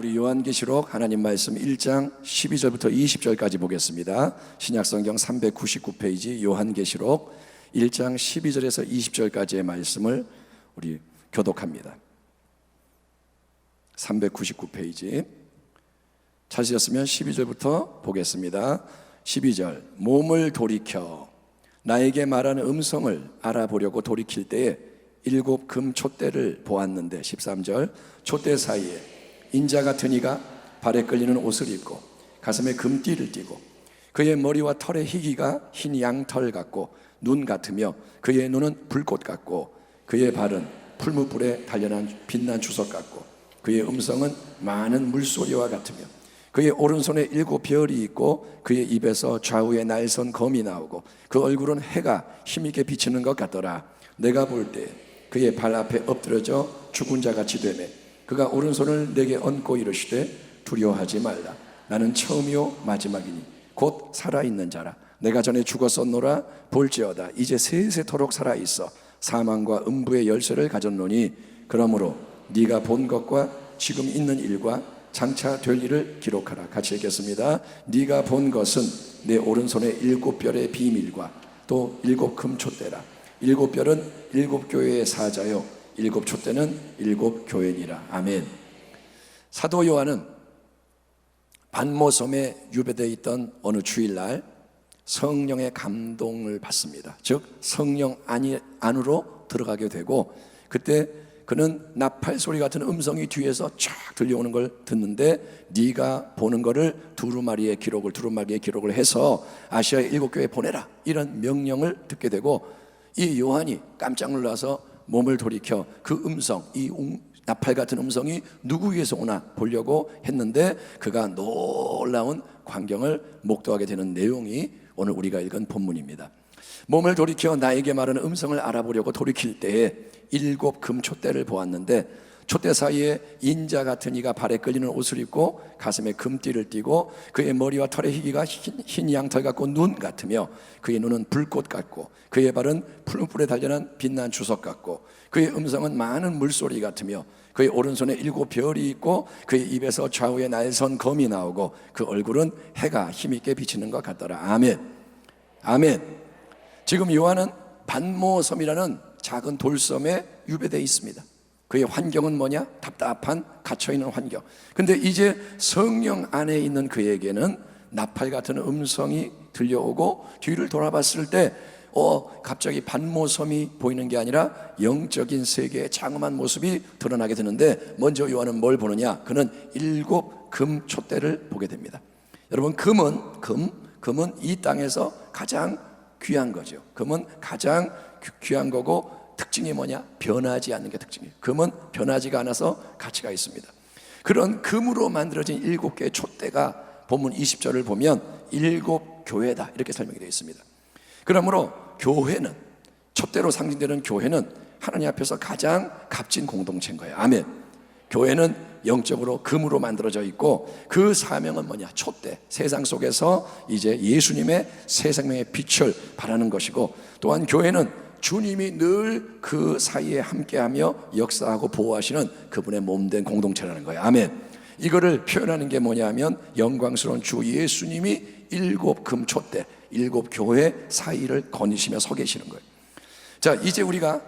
우리 요한계시록 하나님 말씀 1장 12절부터 20절까지 보겠습니다. 신약성경 399페이지 요한계시록 1장 12절에서 20절까지의 말씀을 우리 교독합니다. 399페이지 찾으셨으면 12절부터 보겠습니다. 12절, 몸을 돌이켜 나에게 말하는 음성을 알아보려고 돌이킬 때에 7 금 촛대를 보았는데 13절, 촛대 사이에 인자 같은 이가 발에 끌리는 옷을 입고 가슴에 금띠를 띠고 그의 머리와 털의 희기가 흰 양털 같고 눈 같으며 그의 눈은 불꽃 같고 그의 발은 풀무불에 단련한 빛난 주석 같고 그의 음성은 많은 물소리와 같으며 그의 오른손에 7 별이 있고 그의 입에서 좌우에 날선 검이 나오고 그 얼굴은 해가 힘있게 비치는 것 같더라. 내가 볼 때 그의 발 앞에 엎드려져 죽은 자같이 되매 그가 오른손을 내게 얹고 이르시되 두려워하지 말라. 나는 처음이요 마지막이니 곧 살아있는 자라. 내가 전에 죽었었노라. 볼지어다 이제 세세토록 살아있어 사망과 음부의 열쇠를 가졌노니 그러므로 네가 본 것과 지금 있는 일과 장차 될 일을 기록하라. 같이 읽겠습니다. 네가 본 것은 내 오른손에 7 별의 비밀과 또 7 금 촛대라. 7 별은 7 교회의 사자요 7 촛대는 7 교회니라. 아멘. 사도 요한은 반모섬에 유배되어 있던 어느 주일날 성령의 감동을 받습니다. 즉 성령 안으로 들어가게 되고 그때 그는 나팔 소리 같은 음성이 뒤에서 쫙 들려오는 걸 듣는데 네가 보는 거를 두루마리의 기록을 해서 아시아의 7 교회에 보내라 이런 명령을 듣게 되고 이 요한이 깜짝 놀라서 몸을 돌이켜 그 음성, 이 나팔 같은 음성이 누구에게서 오나 보려고 했는데 그가 놀라운 광경을 목도하게 되는 내용이 오늘 우리가 읽은 본문입니다. 몸을 돌이켜 나에게 말하는 음성을 알아보려고 돌이킬 때에 7 금 촛대를 보았는데 촛대 사이에 인자 같은 이가 발에 끌리는 옷을 입고 가슴에 금띠를 띠고 그의 머리와 털의 희기가 흰 양털 같고 눈 같으며 그의 눈은 불꽃 같고 그의 발은 풀무불에 단련한 빛난 주석 같고 그의 음성은 많은 물소리 같으며 그의 오른손에 7 별이 있고 그의 입에서 좌우에 날선 검이 나오고 그 얼굴은 해가 힘있게 비치는 것 같더라. 아멘. 아멘. 지금 요한은 반모섬이라는 작은 돌섬에 유배되어 있습니다. 그의 환경은 뭐냐? 답답한 갇혀있는 환경. 근데 이제 성령 안에 있는 그에게는 나팔 같은 음성이 들려오고 뒤를 돌아봤을 때 갑자기 반모섬이 보이는 게 아니라 영적인 세계의 장엄한 모습이 드러나게 되는데 먼저 요한은 뭘 보느냐? 그는 7 금 촛대를 보게 됩니다. 여러분 금은 이 땅에서 가장 귀한 거죠. 금은 가장 귀한 거고 특징이 뭐냐? 변하지 않는 게 특징이에요. 금은 변하지가 않아서 가치가 있습니다. 그런 금으로 만들어진 7개의 촛대가 본문 20절을 보면 7 교회다 이렇게 설명이 되어 있습니다. 그러므로 교회는 촛대로 상징되는 교회는 하나님 앞에서 가장 값진 공동체인 거예요. 아멘. 교회는 영적으로 금으로 만들어져 있고 그 사명은 뭐냐? 촛대. 세상 속에서 이제 예수님의 새 생명의 빛을 발하는 것이고 또한 교회는 주님이 늘 그 사이에 함께하며 역사하고 보호하시는 그분의 몸된 공동체라는 거예요. 아멘. 이거를 표현하는 게 뭐냐면 영광스러운 주 예수님이 7 금 촛대 7 교회 사이를 거니시며 서 계시는 거예요. 자, 이제 우리가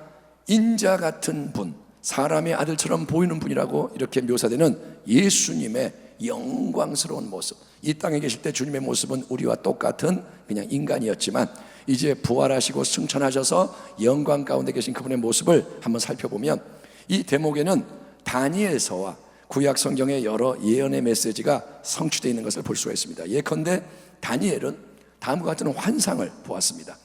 인자 같은 분, 사람의 아들처럼 보이는 분이라고 이렇게 묘사되는 예수님의 영광스러운 모습, 이 땅에 계실 때 주님의 모습은 우리와 똑같은 그냥 인간이었지만 이제 부활하시고 승천하셔서 영광 가운데 계신 그분의 모습을 한번 살펴보면 이 대목에는 다니엘서와 구약 성경의 여러 예언의 메시지가 성취되어 있는 것을 볼 수가 있습니다. 예컨대 다니엘은 다음과 같은 환상을 보았습니다.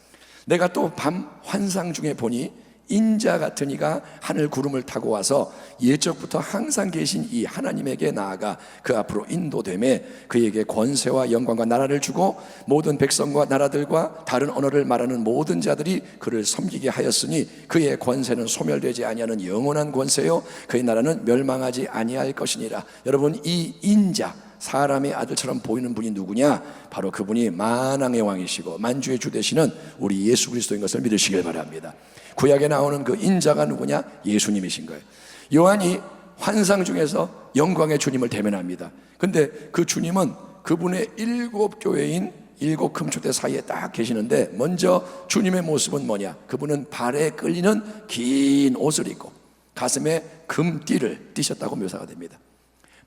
내가 또 밤 환상 중에 보니 인자 같은 이가 하늘 구름을 타고 와서 예적부터 항상 계신 이 하나님에게 나아가 그 앞으로 인도되매 그에게 권세와 영광과 나라를 주고 모든 백성과 나라들과 다른 언어를 말하는 모든 자들이 그를 섬기게 하였으니 그의 권세는 소멸되지 아니하는 영원한 권세요 그의 나라는 멸망하지 아니할 것이니라. 여러분, 이 인자, 사람의 아들처럼 보이는 분이 누구냐? 바로 그분이 만왕의 왕이시고 만주의 주 되시는 우리 예수 그리스도인 것을 믿으시길 바랍니다. 구약에 나오는 그 인자가 누구냐? 예수님이신 거예요. 요한이 환상 중에서 영광의 주님을 대면합니다. 근데 그 주님은 그분의 7교회인 7금초대 사이에 딱 계시는데, 먼저 주님의 모습은 뭐냐? 그분은 발에 끌리는 긴 옷을 입고 가슴에 금띠를 띠셨다고 묘사가 됩니다.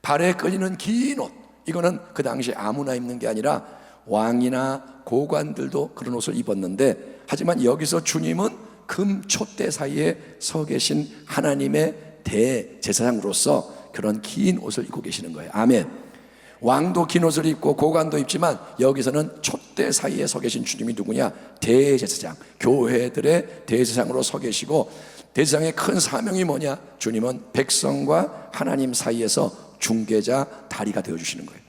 발에 끌리는 긴 옷, 이거는 그 당시에 아무나 입는 게 아니라 왕이나 고관들도 그런 옷을 입었는데, 하지만 여기서 주님은 금촛대 사이에 서 계신 하나님의 대제사장으로서 그런 긴 옷을 입고 계시는 거예요. 아멘. 왕도 긴 옷을 입고 고관도 입지만 여기서는 촛대 사이에 서 계신 주님이 누구냐? 대제사장, 교회들의 대제사장으로 서 계시고, 대제사장의 큰 사명이 뭐냐? 주님은 백성과 하나님 사이에서 중개자, 다리가 되어주시는 거예요.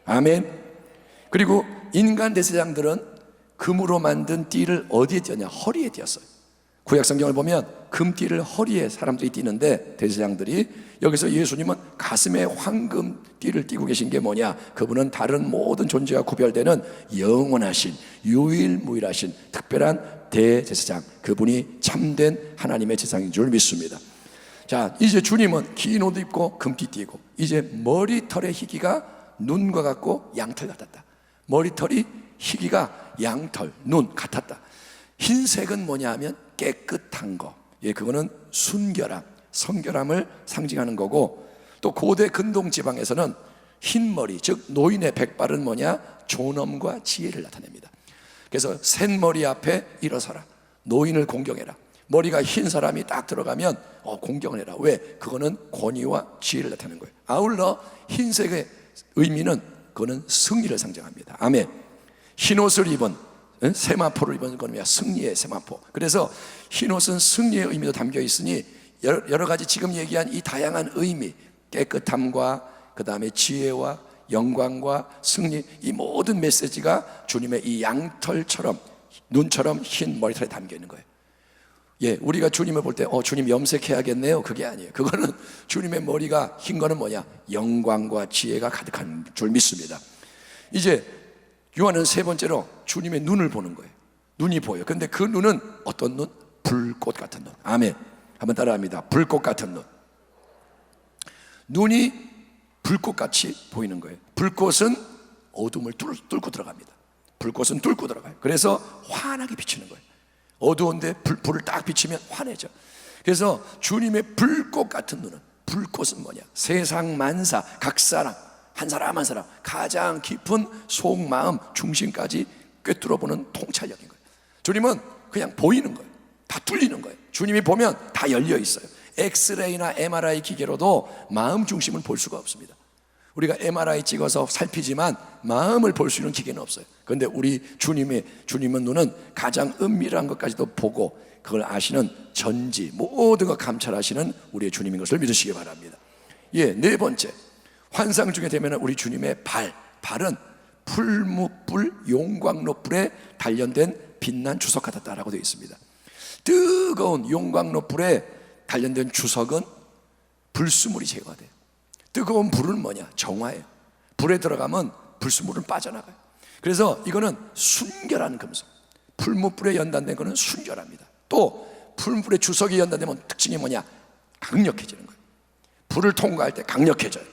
아멘. 그리고 인간 대제사장들은 금으로 만든 띠를 어디에 띄었냐? 허리에 띄었어요. 구약 성경을 보면 금띠를 허리에 사람들이 띄는데, 대제사장들이, 여기서 예수님은 가슴에 황금 띠를 띠고 계신 게 뭐냐? 그분은 다른 모든 존재와 구별되는 영원하신, 유일무이하신 특별한 대제사장, 그분이 참된 하나님의 제사장인 줄 믿습니다. 자, 이제 주님은 긴 옷 입고 금띠 띠고, 이제 머리털의 희기가 눈과 같고 양털 같았다. 머리털이 희기가 양털, 눈 같았다. 흰색은 뭐냐 하면 깨끗한 거, 예, 그거는 순결함, 성결함을 상징하는 거고, 또 고대 근동 지방에서는 흰머리, 즉 노인의 백발은 뭐냐? 존엄과 지혜를 나타냅니다. 그래서 샌머리 앞에 일어서라, 노인을 공경해라. 머리가 흰 사람이 딱 들어가면 공경을 해라. 왜? 그거는 권위와 지혜를 나타내는 거예요. 아울러 흰색의 의미는 그거는 승리를 상징합니다. 아멘. 흰옷을 입은, 세마포를 입은 거는 승리의 세마포. 그래서 흰옷은 승리의 의미도 담겨 있으니 여러 가지 지금 얘기한 이 다양한 의미, 깨끗함과 그 다음에 지혜와 영광과 승리, 이 모든 메시지가 주님의 이 양털처럼, 눈처럼 흰 머리털에 담겨 있는 거예요. 예, 우리가 주님을 볼 때 주님 염색해야겠네요, 그게 아니에요. 그거는 주님의 머리가 흰 거는 뭐냐? 영광과 지혜가 가득한 줄 믿습니다. 이제 요한은 세 번째로 주님의 눈을 보는 거예요. 눈이 보여요. 근데 그 눈은 어떤 눈? 불꽃 같은 눈. 아멘. 한번 따라합니다. 불꽃 같은 눈. 눈이 불꽃같이 보이는 거예요. 불꽃은 어둠을 뚫고 들어갑니다. 불꽃은 뚫고 들어가요. 그래서 환하게 비치는 거예요. 어두운데 불을 딱 비치면 환해져. 그래서 주님의 불꽃 같은 눈은, 불꽃은 뭐냐? 세상 만사, 각 사람, 한 사람 한 사람 가장 깊은 속마음 중심까지 꿰뚫어보는 통찰력인 거예요. 주님은 그냥 보이는 거예요. 다 뚫리는 거예요. 주님이 보면 다 열려 있어요. 엑스레이나 MRI 기계로도 마음 중심을 볼 수가 없습니다. 우리가 MRI 찍어서 살피지만 마음을 볼 수 있는 기계는 없어요. 그런데 우리 주님은 눈은 가장 은밀한 것까지도 보고 그걸 아시는 전지, 모든 걸 감찰하시는 우리의 주님인 것을 믿으시기 바랍니다. 예, 네 번째, 환상 중에 되면 우리 주님의 발은 풀무불 용광로불에 단련된 빛난 주석 같았다라고 되어 있습니다. 뜨거운 용광로불에 단련된 주석은 불수물이 제거가 돼요. 뜨거운 불은 뭐냐? 정화예요. 불에 들어가면 불수물은 빠져나가요. 그래서 이거는 순결한 금속. 풀무불에 연단된 거는 순결합니다. 또 풀무불에 주석이 연단되면 특징이 뭐냐? 강력해지는 거예요. 불을 통과할 때 강력해져요.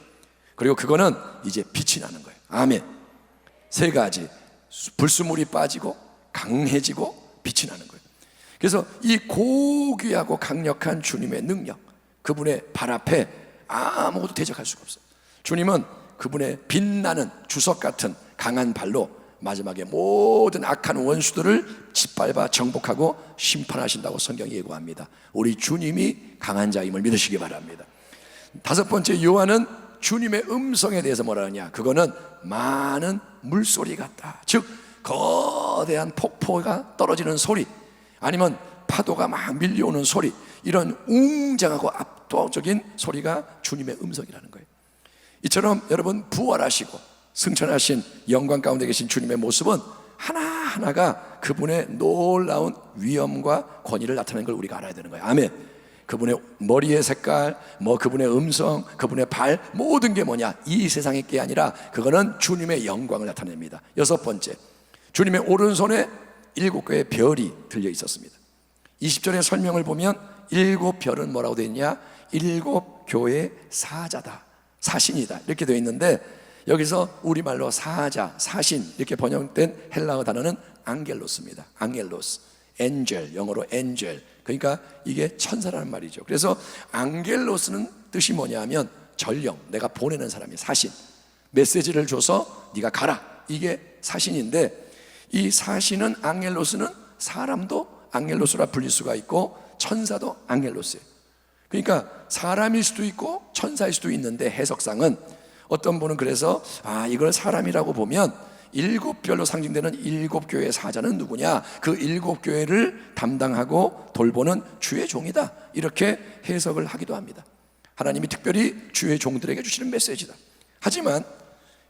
그리고 그거는 이제 빛이 나는 거예요. 아멘. 세 가지, 불수물이 빠지고 강해지고 빛이 나는 거예요. 그래서 이 고귀하고 강력한 주님의 능력, 그분의 발 앞에 아무것도 대적할 수가 없어요. 주님은 그분의 빛나는 주석 같은 강한 발로 마지막에 모든 악한 원수들을 짓밟아 정복하고 심판하신다고 성경이 예고합니다. 우리 주님이 강한 자임을 믿으시기 바랍니다. 다섯 번째, 요한은 주님의 음성에 대해서 뭐라 하냐? 그거는 많은 물소리 같다. 즉 거대한 폭포가 떨어지는 소리, 아니면 파도가 막 밀려오는 소리, 이런 웅장하고 압도적인 소리가 주님의 음성이라는 거예요. 이처럼 여러분, 부활하시고 승천하신 영광 가운데 계신 주님의 모습은 하나하나가 그분의 놀라운 위엄과 권위를 나타내는 걸 우리가 알아야 되는 거예요. 아멘. 그분의 머리의 색깔, 그분의 음성, 그분의 발, 모든 게 뭐냐? 이 세상의 게 아니라 그거는 주님의 영광을 나타냅니다. 여섯 번째, 주님의 오른손에 7개의 별이 들려 있었습니다. 20절의 설명을 보면 7 별은 뭐라고 되어 있냐? 일곱 교회 사자다, 사신이다 이렇게 되어 있는데, 여기서 우리말로 사자, 사신 이렇게 번역된 헬라어 단어는 앙겔로스입니다. 앙겔로스, 엔젤, 영어로 엔젤. 그러니까 이게 천사라는 말이죠. 그래서 앙겔로스는 뜻이 뭐냐면 전령, 내가 보내는 사람이 사신, 메시지를 줘서 네가 가라, 이게 사신인데, 이 사신은, 앙겔로스는 사람도 앙겔로스라 불릴 수가 있고 천사도 앙겔로스예요. 그러니까 사람일 수도 있고 천사일 수도 있는데, 해석상은 어떤 분은 그래서 이걸 사람이라고 보면 일곱 별로 상징되는 일곱 교회의 사자는 누구냐, 그 일곱 교회를 담당하고 돌보는 주의 종이다, 이렇게 해석을 하기도 합니다. 하나님이 특별히 주의 종들에게 주시는 메시지다. 하지만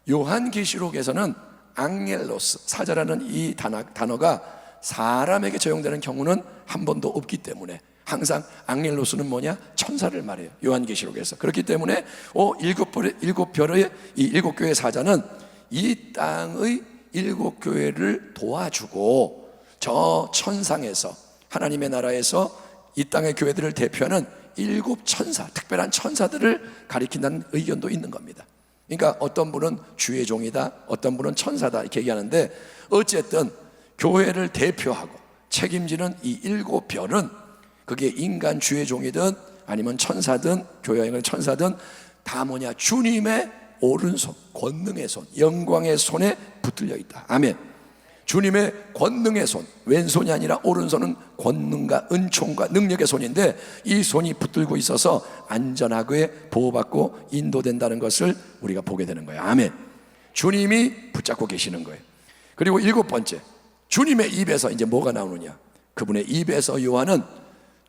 요한계시록에서는 앙겔로스, 사자라는 이 단어가 사람에게 적용되는 경우는 한 번도 없기 때문에 항상 앙겔로스는 뭐냐, 천사를 말해요, 요한계시록에서. 그렇기 때문에 일곱 별의 이 일곱 교회의 사자는 이 땅의 일곱 교회를 도와주고, 저 천상에서, 하나님의 나라에서 이 땅의 교회들을 대표하는 일곱 천사, 특별한 천사들을 가리킨다는 의견도 있는 겁니다. 그러니까 어떤 분은 주의 종이다, 어떤 분은 천사다 이렇게 얘기하는데, 어쨌든 교회를 대표하고 책임지는 이 일곱 별은, 그게 인간 주의 종이든 아니면 천사든 교회의 천사든 다 뭐냐, 주님의 오른손, 권능의 손, 영광의 손에 붙들려 있다. 아멘. 주님의 권능의 손, 왼손이 아니라 오른손은 권능과 은총과 능력의 손인데, 이 손이 붙들고 있어서 안전하게 보호받고 인도된다는 것을 우리가 보게 되는 거예요. 아멘. 주님이 붙잡고 계시는 거예요. 그리고 일곱 번째, 주님의 입에서 이제 뭐가 나오느냐, 그분의 입에서 요한은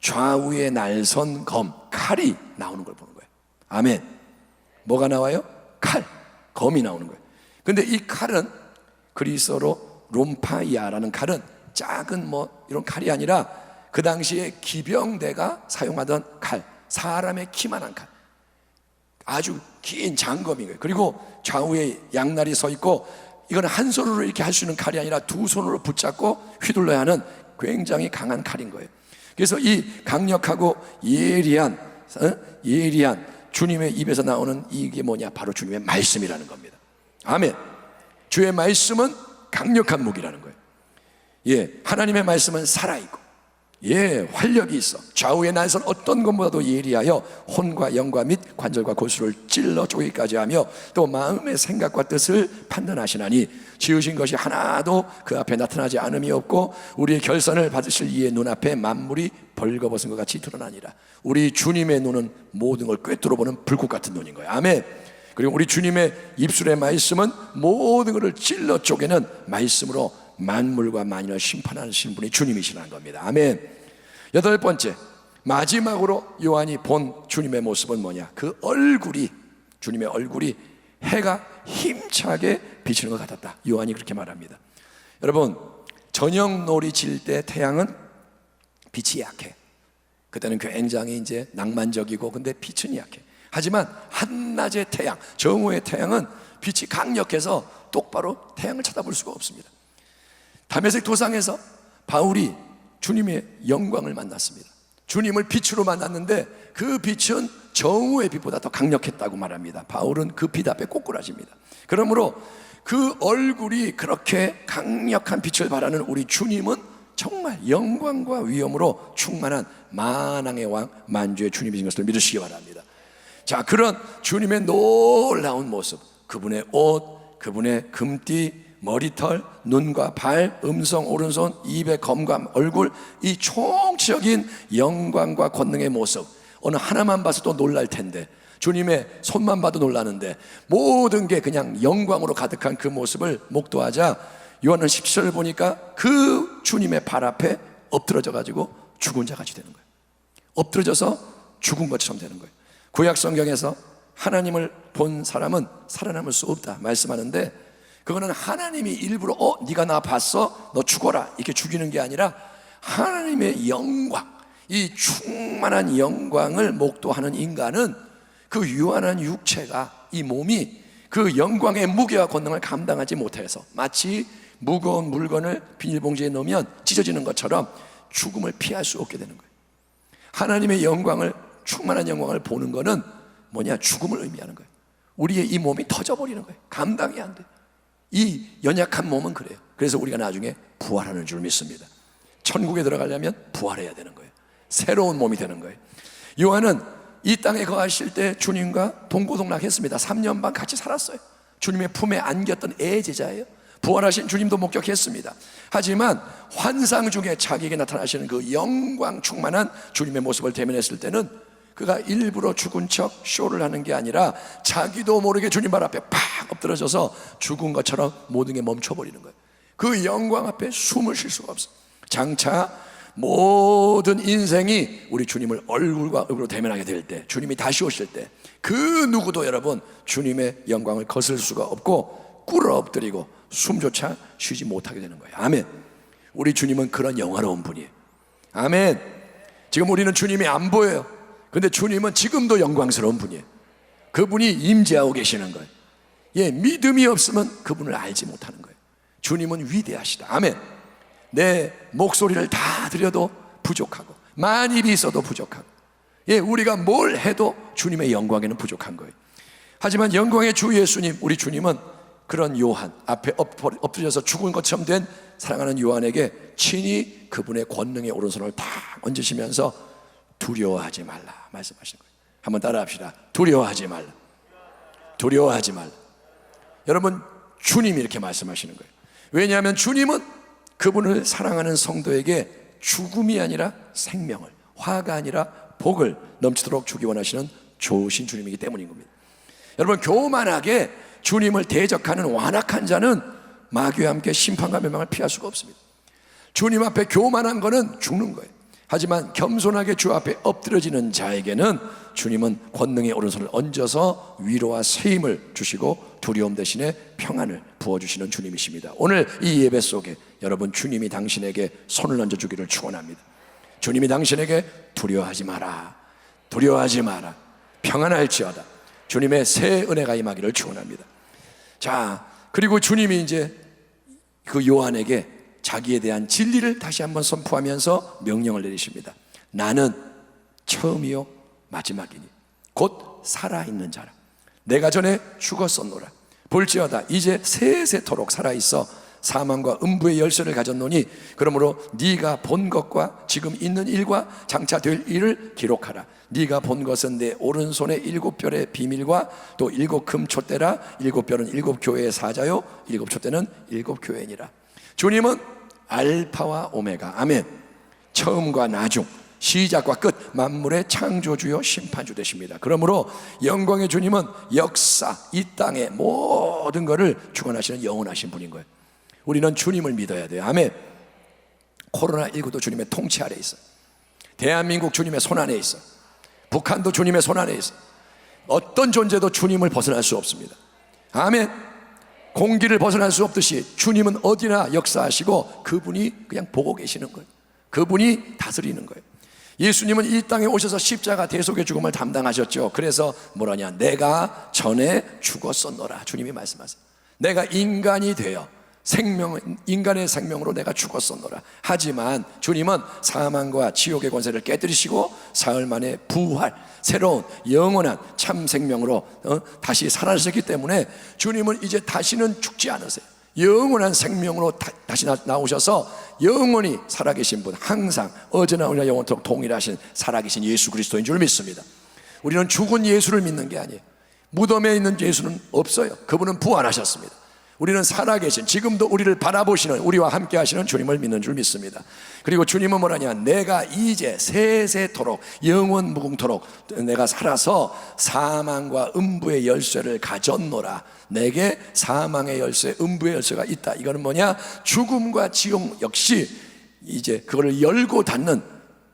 좌우의 날선 검, 칼이 나오는 걸 보는 거예요. 아멘. 뭐가 나와요? 칼, 검이 나오는 거예요. 근데 이 칼은 그리스어로 롬파이아라는 칼은 작은 이런 칼이 아니라 그 당시에 기병대가 사용하던 칼, 사람의 키만한 칼, 아주 긴 장검인 거예요. 그리고 좌우에 양날이 서 있고, 이건 한 손으로 이렇게 할 수 있는 칼이 아니라 두 손으로 붙잡고 휘둘러야 하는 굉장히 강한 칼인 거예요. 그래서 이 강력하고 예리한 주님의 입에서 나오는 이게 뭐냐, 바로 주님의 말씀이라는 겁니다. 아멘. 주의 말씀은 강력한 무기라는 거예요. 하나님의 말씀은 살아있고 활력이 있어 좌우의 날선 어떤 것보다도 예리하여 혼과 영과 및 관절과 골수를 찔러 쪼개기까지 하며 또 마음의 생각과 뜻을 판단하시나니 지으신 것이 하나도 그 앞에 나타나지 않음이 없고 우리의 결선을 받으실 이의 눈앞에 만물이 벌거벗은 것 같이 드러나니라. 우리 주님의 눈은 모든 걸 꿰뚫어 보는 불꽃 같은 눈인 거예요. 아멘. 그리고 우리 주님의 입술의 말씀은 모든 것을 찔러 쪼개는 말씀으로 만물과 만인을 심판하시는 분이 주님이시라는 겁니다. 아멘. 여덟 번째, 마지막으로 요한이 본 주님의 모습은 뭐냐, 그 얼굴이, 주님의 얼굴이 해가 힘차게 비치는 것 같았다. 요한이 그렇게 말합니다. 여러분, 저녁놀이 질 때 태양은 빛이 약해. 그때는 굉장히 이제 낭만적이고 근데 빛은 약해. 하지만 한낮의 태양, 정오의 태양은 빛이 강력해서 똑바로 태양을 쳐다볼 수가 없습니다. 다메섹 도상에서 바울이 주님의 영광을 만났습니다. 주님을 빛으로 만났는데 그 빛은 정오의 빛보다 더 강력했다고 말합니다. 바울은 그 빛 앞에 꼬꾸라집니다. 그러므로 그 얼굴이 그렇게 강력한 빛을 발하는 우리 주님은 정말 영광과 위엄으로 충만한 만왕의 왕 만주의 주님이신 것을 믿으시기 바랍니다. 자, 그런 주님의 놀라운 모습, 그분의 옷, 그분의 금띠, 머리털, 눈과 발, 음성, 오른손, 입의 검과 얼굴, 이 총체적인 영광과 권능의 모습, 어느 하나만 봐서도 놀랄 텐데 주님의 손만 봐도 놀라는데 모든 게 그냥 영광으로 가득한 그 모습을 목도하자 요한은 17절을 보니까 그 주님의 발 앞에 엎드러져 가지고 죽은 자 같이 되는 거예요. 엎드러져서 죽은 것처럼 되는 거예요. 구약 성경에서 하나님을 본 사람은 살아남을 수 없다 말씀하는데, 그거는 하나님이 일부러 네가 나 봤어? 너 죽어라 이렇게 죽이는 게 아니라 하나님의 영광, 이 충만한 영광을 목도하는 인간은 그 유한한 육체가, 이 몸이 그 영광의 무게와 권능을 감당하지 못해서 마치 무거운 물건을 비닐봉지에 넣으면 찢어지는 것처럼 죽음을 피할 수 없게 되는 거예요. 하나님의 영광을 충만한 영광을 보는 거는 뭐냐? 죽음을 의미하는 거예요. 우리의 이 몸이 터져버리는 거예요. 감당이 안 돼요. 이 연약한 몸은 그래요. 그래서 우리가 나중에 부활하는 줄 믿습니다. 천국에 들어가려면 부활해야 되는 거예요. 새로운 몸이 되는 거예요. 요한은 이 땅에 거하실 때 주님과 동고동락했습니다. 3년 반 같이 살았어요. 주님의 품에 안겼던 애제자예요. 부활하신 주님도 목격했습니다. 하지만 환상 중에 자기에게 나타나시는 그 영광 충만한 주님의 모습을 대면했을 때는 그가 일부러 죽은 척 쇼를 하는 게 아니라 자기도 모르게 주님 발 앞에 팍 엎드러져서 죽은 것처럼 모든 게 멈춰버리는 거예요. 그 영광 앞에 숨을 쉴 수가 없어요. 장차 모든 인생이 우리 주님을 얼굴과 얼굴로 대면하게 될 때, 주님이 다시 오실 때 그 누구도 여러분 주님의 영광을 거슬 수가 없고 꿇어 엎드리고 숨조차 쉬지 못하게 되는 거예요. 아멘. 우리 주님은 그런 영화로운 분이에요. 아멘. 지금 우리는 주님이 안 보여요. 근데 주님은 지금도 영광스러운 분이에요. 그분이 임재하고 계시는 거예요. 예, 믿음이 없으면 그분을 알지 못하는 거예요. 주님은 위대하시다. 아멘. 내 목소리를 다 드려도 부족하고 많이 있어도 부족하고, 예, 우리가 뭘 해도 주님의 영광에는 부족한 거예요. 하지만 영광의 주 예수님, 우리 주님은 그런 요한 앞에 엎드려서 죽은 것처럼 된 사랑하는 요한에게 친히 그분의 권능의 오른손을 다 얹으시면서 두려워하지 말라 말씀하시는 거예요. 한번 따라합시다. 두려워하지 말라. 두려워하지 말라. 여러분, 주님이 이렇게 말씀하시는 거예요. 왜냐하면 주님은 그분을 사랑하는 성도에게 죽음이 아니라 생명을, 화가 아니라 복을 넘치도록 주기 원하시는 좋으신 주님이기 때문인 겁니다. 여러분, 교만하게 주님을 대적하는 완악한 자는 마귀와 함께 심판과 멸망을 피할 수가 없습니다. 주님 앞에 교만한 거는 죽는 거예요. 하지만 겸손하게 주 앞에 엎드려지는 자에게는 주님은 권능의 오른손을 얹어서 위로와 세임을 주시고 두려움 대신에 평안을 부어주시는 주님이십니다. 오늘 이 예배 속에 여러분, 주님이 당신에게 손을 얹어주기를 축원합니다. 주님이 당신에게 두려워하지 마라, 두려워하지 마라, 평안할지어다, 주님의 새 은혜가 임하기를 축원합니다. 자, 그리고 주님이 이제 그 요한에게 자기에 대한 진리를 다시 한번 선포하면서 명령을 내리십니다. 나는 처음이요 마지막이니 곧 살아있는 자라. 내가 전에 죽었었노라. 볼지어다 이제 세세토록 살아있어 사망과 음부의 열쇠를 가졌노니 그러므로 네가 본 것과 지금 있는 일과 장차 될 일을 기록하라. 네가 본 것은 내 오른손의 7별의 비밀과 또 7 금촛대라. 7별은 7 교회의 사자요 7 촛대는 7 교회니라. 주님은 알파와 오메가, 아멘, 처음과 나중, 시작과 끝, 만물의 창조주요 심판주 되십니다. 그러므로 영광의 주님은 역사, 이 땅의 모든 것을 주관하시는 영원하신 분인 거예요. 우리는 주님을 믿어야 돼요. 아멘. 코로나19도 주님의 통치 아래 있어요. 대한민국 주님의 손 안에 있어요. 북한도 주님의 손 안에 있어요. 어떤 존재도 주님을 벗어날 수 없습니다. 아멘. 공기를 벗어날 수 없듯이 주님은 어디나 역사하시고 그분이 그냥 보고 계시는 거예요. 그분이 다스리는 거예요. 예수님은 이 땅에 오셔서 십자가 대속의 죽음을 담당하셨죠. 그래서 뭐라냐, 내가 전에 죽었었노라. 주님이 말씀하세요. 내가 인간이 되어 인간의 생명으로 내가 죽었었노라. 하지만 주님은 사망과 지옥의 권세를 깨뜨리시고 사흘 만에 부활, 새로운 영원한 참 생명으로 다시 살아나셨기 때문에 주님은 이제 다시는 죽지 않으세요. 영원한 생명으로 다시 나오셔서 영원히 살아계신 분, 항상 어제나 오늘나 영원토록 동일하신 살아계신 예수 그리스도인 줄 믿습니다. 우리는 죽은 예수를 믿는 게 아니에요. 무덤에 있는 예수는 없어요. 그분은 부활하셨습니다. 우리는 살아계신, 지금도 우리를 바라보시는, 우리와 함께 하시는 주님을 믿는 줄 믿습니다. 그리고 주님은 뭐라냐, 내가 이제 세세토록 영원 무궁토록 내가 살아서 사망과 음부의 열쇠를 가졌노라. 내게 사망의 열쇠, 음부의 열쇠가 있다. 이거는 뭐냐, 죽음과 지옥 역시 이제 그거를 열고 닫는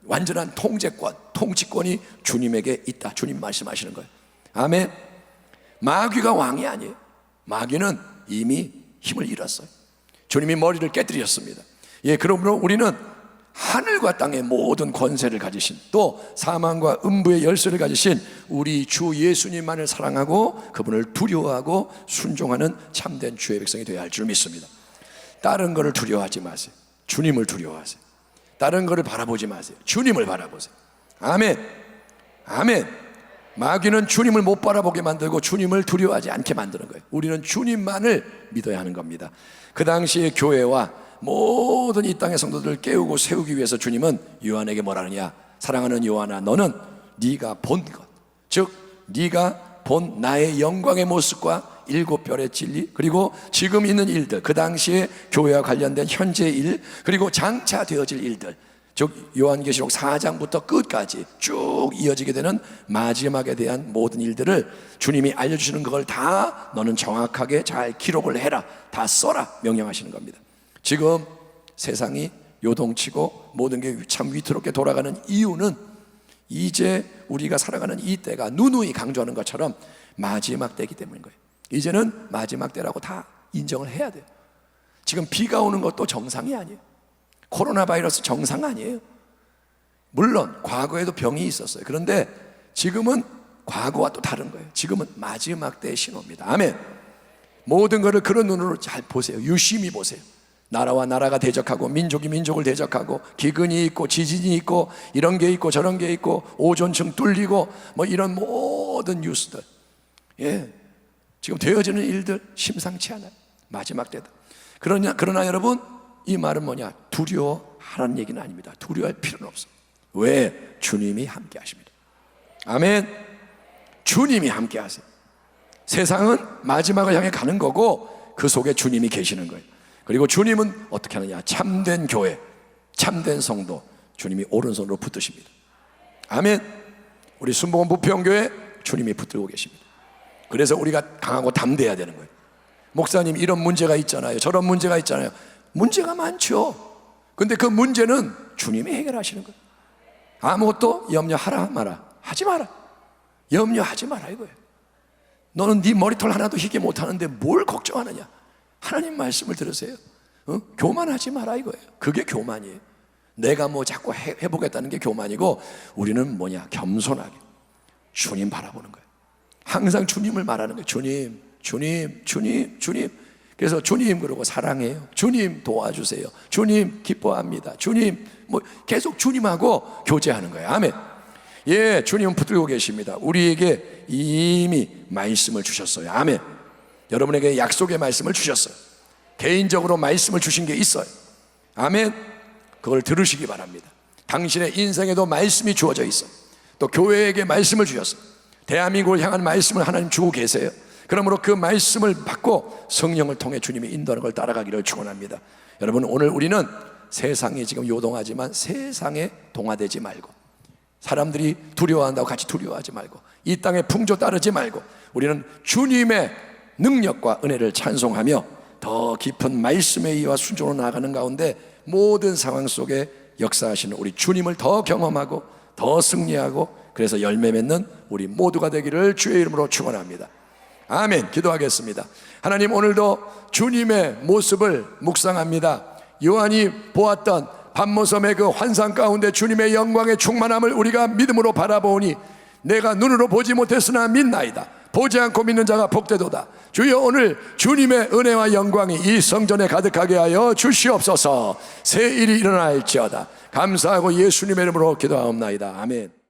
완전한 통제권, 통치권이 주님에게 있다. 주님 말씀하시는 거예요. 아멘. 마귀가 왕이 아니에요. 마귀는 이미 힘을 잃었어요. 주님이 머리를 깨뜨리셨습니다. 예, 그러므로 우리는 하늘과 땅의 모든 권세를 가지신, 또 사망과 음부의 열쇠를 가지신 우리 주 예수님만을 사랑하고 그분을 두려워하고 순종하는 참된 주의 백성이 되어야 할 줄 믿습니다. 다른 것을 두려워하지 마세요. 주님을 두려워하세요. 다른 것을 바라보지 마세요. 주님을 바라보세요. 아멘. 아멘. 마귀는 주님을 못 바라보게 만들고 주님을 두려워하지 않게 만드는 거예요. 우리는 주님만을 믿어야 하는 겁니다. 그 당시에 교회와 모든 이 땅의 성도들을 깨우고 세우기 위해서 주님은 요한에게 뭐라 하느냐, 사랑하는 요한아, 너는 네가 본 것, 즉 네가 본 나의 영광의 모습과 일곱 별의 진리, 그리고 지금 있는 일들, 그 당시에 교회와 관련된 현재의 일, 그리고 장차 되어질 일들, 즉 요한계시록 4장부터 끝까지 쭉 이어지게 되는 마지막에 대한 모든 일들을 주님이 알려주시는 그걸 다 너는 정확하게 잘 기록을 해라, 다 써라 명령하시는 겁니다. 지금 세상이 요동치고 모든 게 참 위태롭게 돌아가는 이유는 이제 우리가 살아가는 이 때가 누누이 강조하는 것처럼 마지막 때이기 때문인 거예요. 이제는 마지막 때라고 다 인정을 해야 돼요. 지금 비가 오는 것도 정상이 아니에요. 코로나 바이러스 정상 아니에요. 물론 과거에도 병이 있었어요. 그런데 지금은 과거와 또 다른 거예요. 지금은 마지막 때의 신호입니다. 아멘. 모든 것을 그런 눈으로 잘 보세요. 유심히 보세요. 나라와 나라가 대적하고 민족이 민족을 대적하고 기근이 있고 지진이 있고 이런 게 있고 저런 게 있고 오존층 뚫리고 뭐 이런 모든 뉴스들, 지금 되어지는 일들 심상치 않아요. 마지막 때다. 그러나 여러분, 이 말은 뭐냐? 두려워하라는 얘기는 아닙니다. 두려워할 필요는 없어요. 왜? 주님이 함께 하십니다. 아멘. 주님이 함께 하세요. 세상은 마지막을 향해 가는 거고 그 속에 주님이 계시는 거예요. 그리고 주님은 어떻게 하느냐? 참된 교회, 참된 성도, 주님이 오른손으로 붙드십니다. 아멘. 우리 순복음 부평교회 주님이 붙들고 계십니다. 그래서 우리가 강하고 담대해야 되는 거예요. 목사님, 이런 문제가 있잖아요, 저런 문제가 있잖아요. 문제가 많죠. 근데 그 문제는 주님이 해결하시는 거예요. 아무것도 염려하라 마라, 하지 마라, 염려하지 마라 이거예요. 너는 네 머리털 하나도 희게 못하는데 뭘 걱정하느냐? 하나님 말씀을 들으세요. 교만하지 마라 이거예요. 그게 교만이에요. 내가 뭐 자꾸 해보겠다는 게 교만이고, 우리는 뭐냐? 겸손하게 주님 바라보는 거예요. 항상 주님을 말하는 거예요. 주님, 주님, 주님, 주님. 그래서 주님 그러고 사랑해요, 주님 도와주세요, 주님 기뻐합니다, 주님, 뭐 계속 주님하고 교제하는 거예요. 아멘. 예, 주님은 붙들고 계십니다. 우리에게 이미 말씀을 주셨어요. 아멘. 여러분에게 약속의 말씀을 주셨어요. 개인적으로 말씀을 주신 게 있어요. 아멘. 그걸 들으시기 바랍니다. 당신의 인생에도 말씀이 주어져 있어요. 또 교회에게 말씀을 주셨어요. 대한민국을 향한 말씀을 하나님 주고 계세요. 그러므로 그 말씀을 받고 성령을 통해 주님이 인도하는 걸 따라가기를 축원합니다. 여러분, 오늘 우리는 세상이 지금 요동하지만 세상에 동화되지 말고, 사람들이 두려워한다고 같이 두려워하지 말고, 이 땅의 풍조 따르지 말고, 우리는 주님의 능력과 은혜를 찬송하며 더 깊은 말씀의 이와 순종으로 나아가는 가운데 모든 상황 속에 역사하시는 우리 주님을 더 경험하고 더 승리하고, 그래서 열매 맺는 우리 모두가 되기를 주의 이름으로 축원합니다. 아멘. 기도하겠습니다. 하나님, 오늘도 주님의 모습을 묵상합니다. 요한이 보았던 밤모섬의 그 환상 가운데 주님의 영광의 충만함을 우리가 믿음으로 바라보니 내가 눈으로 보지 못했으나 믿나이다. 보지 않고 믿는 자가 복되도다. 주여, 오늘 주님의 은혜와 영광이 이 성전에 가득하게 하여 주시옵소서. 새 일이 일어날지어다. 감사하고 예수님의 이름으로 기도하옵나이다. 아멘.